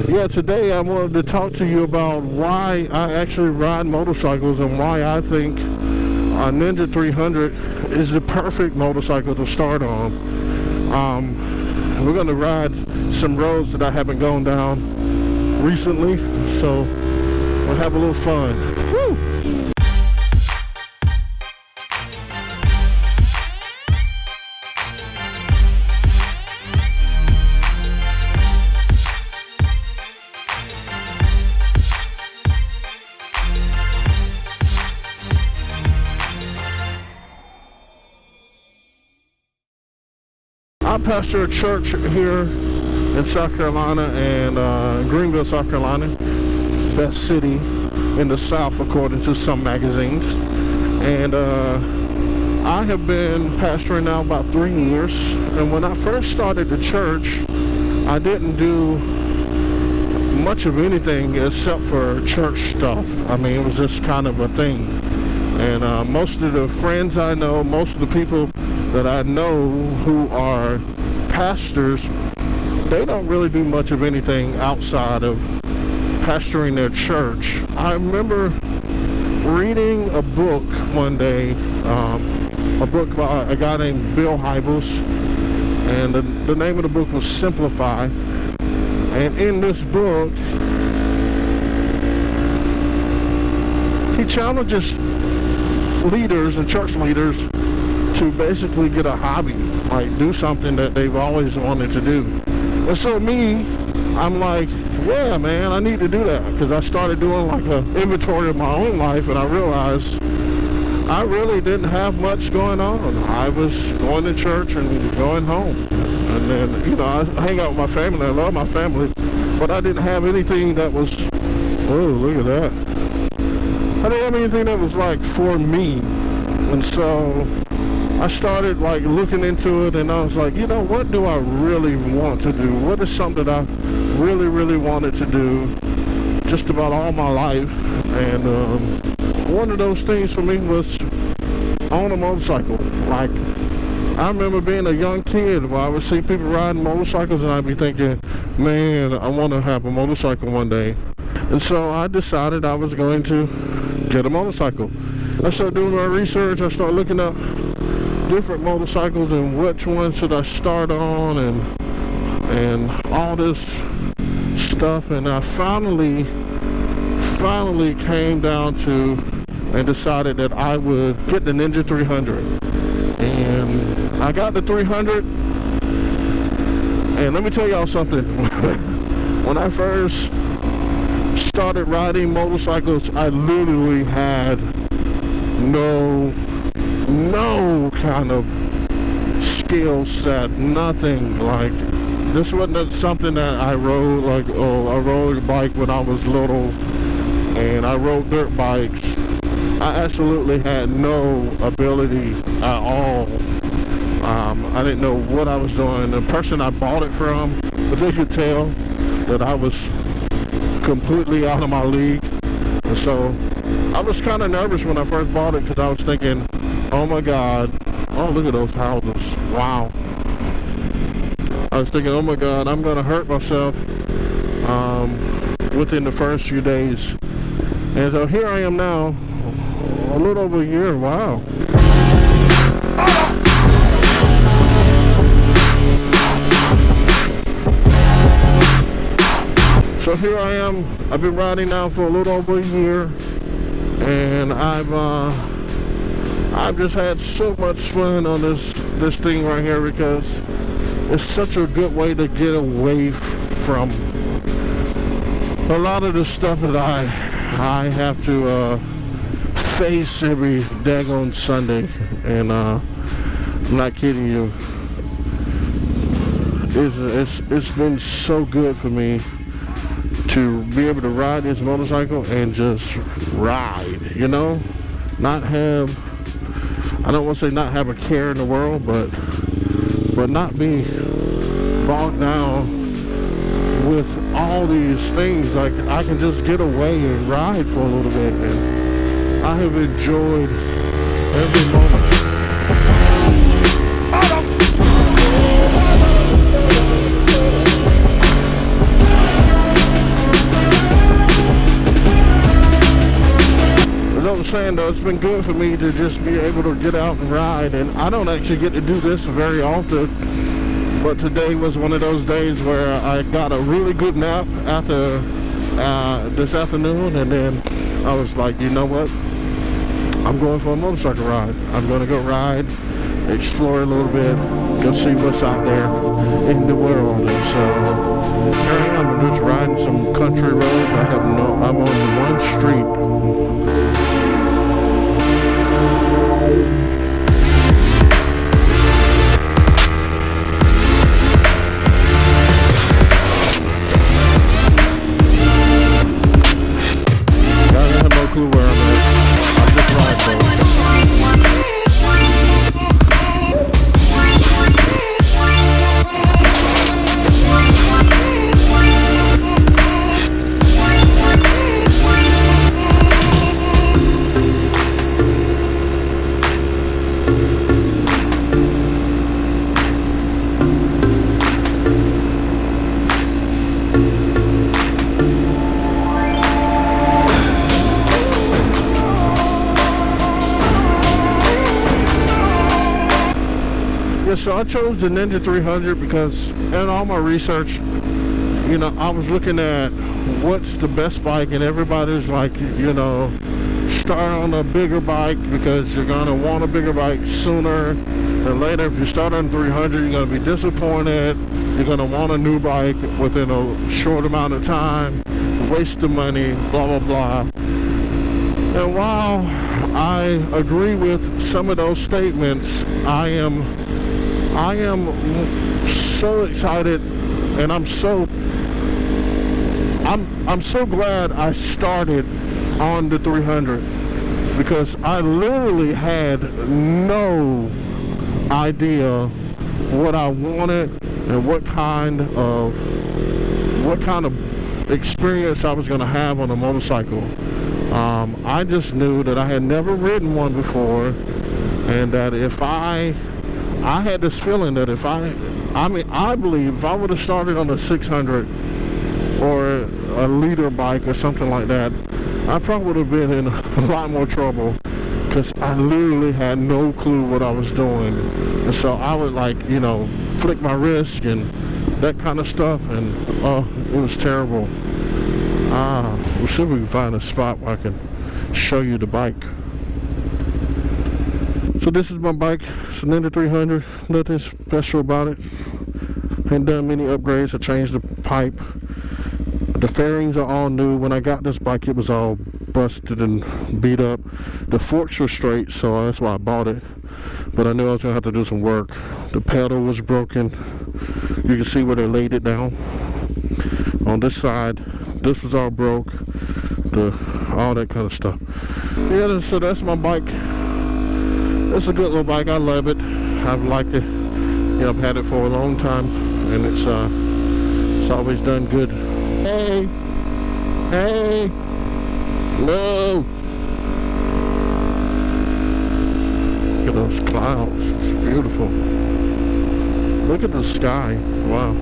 Yeah, today I wanted to talk to you about why I actually ride motorcycles and why I think a Ninja 300 is the perfect motorcycle to start on. We're going to ride some roads that I haven't gone down recently, so we'll have a little fun. Woo! I pastor a church here in South Carolina and Greenville, South Carolina, best city in the South according to some magazines. And I have been pastoring now about 3 years. And when I first started the church, I didn't do much of anything except for church stuff. I mean, it was just kind of a thing. And most of the friends I know, most of the people that I know who are pastors, they don't really do much of anything outside of pastoring their church. I remember reading a book one day, a book by a guy named Bill Hybels, and the name of the book was Simplify. And in this book, he challenges leaders and church leaders to basically get a hobby, like do something that they've always wanted to do. And so I'm like, yeah, man, I need to do that, because I started doing like an inventory of my own life, and I realized I really didn't have much going on. I was going to church and going home, and then, you know, I hang out with my family. I love my family, but I didn't have anything that was, oh, look at that. I didn't have anything that was like for me. And so I started like looking into it, and I was like, you know, what do I really want to do? What is something that I really, really wanted to do just about all my life? And one of those things for me was on a motorcycle. Like, I remember being a young kid where I would see people riding motorcycles, and I'd be thinking, man, I want to have a motorcycle one day. And so I decided I was going to get a motorcycle. I started doing my research. I started looking up different motorcycles and which one should I start on, and all this stuff. And I finally came down to and decided that I would get the Ninja 300. And I got the 300, and let me tell y'all something. When I first started riding motorcycles, I literally had no kind of skill set, nothing. Like, this wasn't something that I rode, like, oh, I rode a bike when I was little, and I rode dirt bikes. I absolutely had no ability at all. I didn't know what I was doing. The person I bought it from, but they could tell that I was completely out of my league. And so I was kind of nervous when I first bought it, because I was thinking, oh my God, oh, look at those houses, wow. I was thinking, oh my God, I'm going to hurt myself within the first few days. And so here I am now, a little over a year, wow. So here I am, I've been riding now for a little over a year, and I've just had so much fun on this thing right here, because it's such a good way to get away from a lot of the stuff that I have to face every daggone Sunday. And I'm not kidding you, it's been so good for me to be able to ride this motorcycle and just ride, you know, not have, I don't want to say not have a care in the world, but not be bogged down with all these things. Like, I can just get away and ride for a little bit, and I have enjoyed every moment. saying though, it's been good for me to just be able to get out and ride, and I don't actually get to do this very often, but today was one of those days where I got a really good nap after this afternoon, and then I was like, you know what, I'm going for a motorcycle ride. I'm going to go ride, explore a little bit, go see what's out there in the world. And so here I am, I'm just riding some country roads. I'm on the one street. I have no clue where I'm at. I'm just riding though. So I chose the Ninja 300 because in all my research, you know, I was looking at what's the best bike, and everybody's like, you know, start on a bigger bike because you're going to want a bigger bike sooner than later. If you start on 300, you're going to be disappointed. You're going to want a new bike within a short amount of time, waste the money, blah, blah, blah. And while I agree with some of those statements, I am so excited, and I'm so glad I started on the 300, because I literally had no idea what I wanted and what kind of experience I was going to have on a motorcycle. I just knew that I had never ridden one before, and that if I had this feeling that I believe if I would have started on a 600 or a leader bike or something like that, I probably would have been in a lot more trouble, because I literally had no clue what I was doing. And so I would, like, you know, flick my wrist and that kind of stuff, and it was terrible. We'll see if we can find a spot where I can show you the bike. So this is my bike. It's a Ninja 300. Nothing special about it. Ain't done many upgrades. I changed the pipe. The fairings are all new. When I got this bike, it was all busted and beat up. The forks were straight, so that's why I bought it. But I knew I was gonna have to do some work. The pedal was broken. You can see where they laid it down. On this side, this was all broke. All that kind of stuff. Yeah, so that's my bike. It's a good little bike. I love it. I've liked it. You know, I've had it for a long time, and it's always done good. Hey, hey, no. Look at those clouds. It's beautiful. Look at the sky. Wow.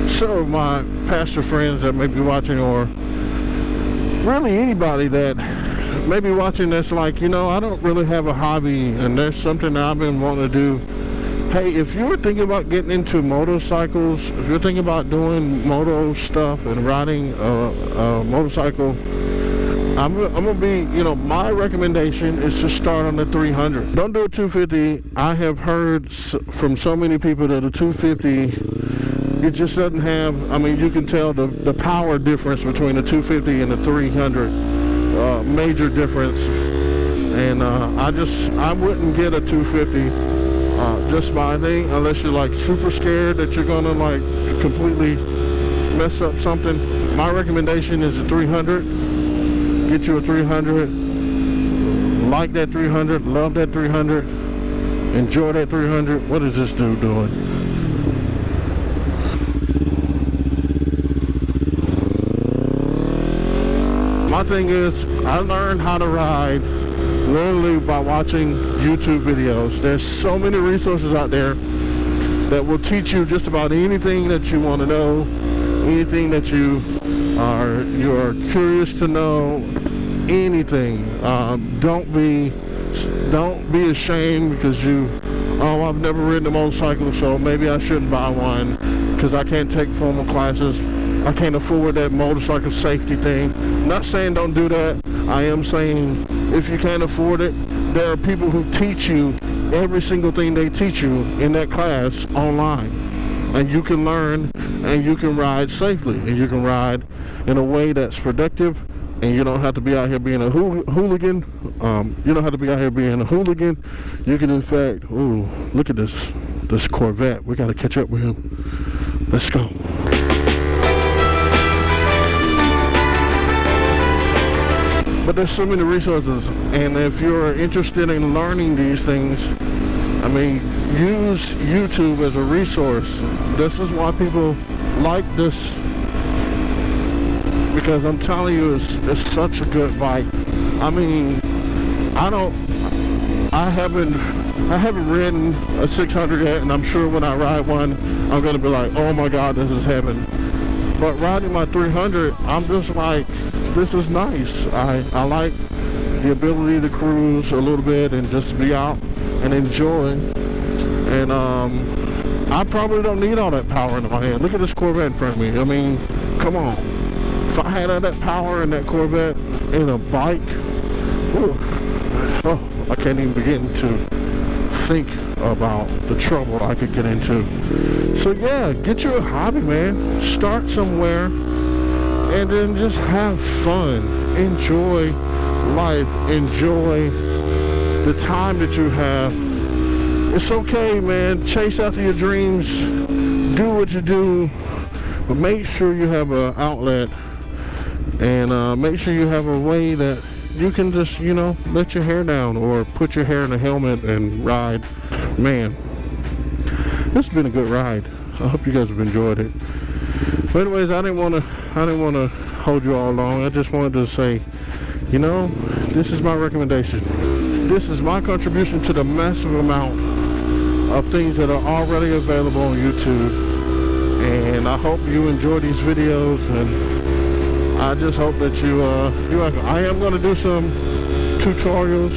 So my pastor friends that may be watching, or really anybody that may be watching that's like, you know, I don't really have a hobby and there's something that I've been wanting to do. Hey, if you're thinking about getting into motorcycles, if you're thinking about doing moto stuff and riding a motorcycle, I'm gonna be, you know, my recommendation is to start on the 300. Don't do a 250. I have heard from so many people that a 250, it just doesn't have, I mean, you can tell the power difference between the 250 and the 300, major difference. And I wouldn't get a 250 just my thing, unless you're like super scared that you're gonna like completely mess up something. My recommendation is a 300. Get you a 300, like that 300, love that 300, enjoy that 300. What is this dude doing? My thing is, I learned how to ride literally by watching YouTube videos. There's so many resources out there that will teach you just about anything that you want to know, anything that you or you're curious to know anything, don't be ashamed because I've never ridden a motorcycle, so maybe I shouldn't buy one because I can't take formal classes. I can't afford that motorcycle safety thing. I'm not saying don't do that. I am saying if you can't afford it, there are people who teach you every single thing they teach you in that class online. And you can learn and you can ride safely and you can ride in a way that's productive, and you don't have to be out here being a hooligan. You don't have to be out here being a hooligan. You can in fact, ooh, look at this Corvette. We got to catch up with him. Let's go. But there's so many resources, and if you're interested in learning these things, I mean, use YouTube as a resource. This is why people like this, because I'm telling you, it's such a good bike. I mean, I haven't ridden a 600 yet, and I'm sure when I ride one, I'm gonna be like, oh my God, this is heaven. But riding my 300, I'm just like, this is nice. I like the ability to cruise a little bit and just be out and enjoy. And I probably don't need all that power in my hand. Look at this Corvette in front of me. I mean, come on. If I had all that power in that Corvette in a bike, I can't even begin to think about the trouble I could get into. So yeah, get you a hobby, man. Start somewhere and then just have fun. Enjoy life. Enjoy the time that you have. It's okay, man. Chase after your dreams. Do what you do. But make sure you have an outlet. And make sure you have a way that you can just, let your hair down or put your hair in a helmet and ride. Man, this has been a good ride. I hope you guys have enjoyed it. But anyways, I didn't want to hold you all long. I just wanted to say, this is my recommendation. This is my contribution to the massive amount of things that are already available on YouTube. And I hope you enjoy these videos, and I just hope that I am going to do some tutorials,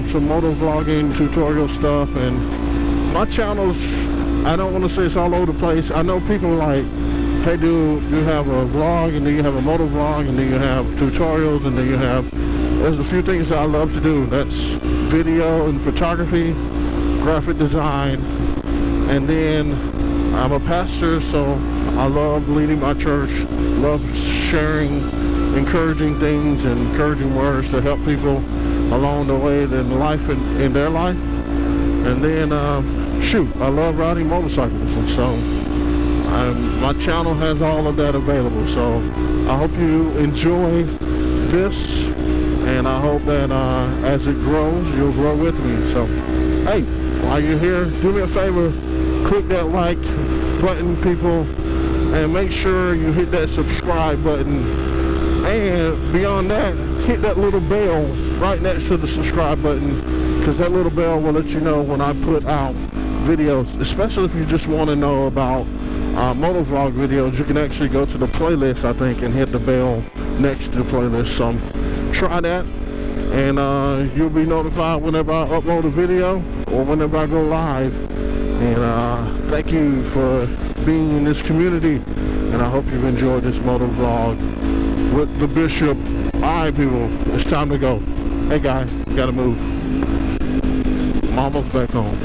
some moto vlogging tutorial stuff, and my channel's, I don't want to say it's all over the place. I know people like, hey dude, you have a vlog, and then you have a moto vlog, and then you have tutorials, and then there's a few things that I love to do. That's video and photography, graphic design, and then I'm a pastor, so I love leading my church, love sharing encouraging things and encouraging words to help people along the way in life and in their life. And then I love riding motorcycles, and so my channel has all of that available. So I hope you enjoy this, and I hope that as it grows, you'll grow with me. So hey, while you're here, do me a favor, click that like button, people, and make sure you hit that subscribe button, and beyond that, hit that little bell right next to the subscribe button, because that little bell will let you know when I put out videos, especially if you just want to know about motovlog videos. You can actually go to the playlist, I think, and hit the bell next to the playlist. So try that, and you'll be notified whenever I upload a video or whenever I go live. And thank you for being in this community, and I hope you've enjoyed this motovlog with the Bishop. Alright people, it's time to go. Hey guy, gotta move. I'm almost back home.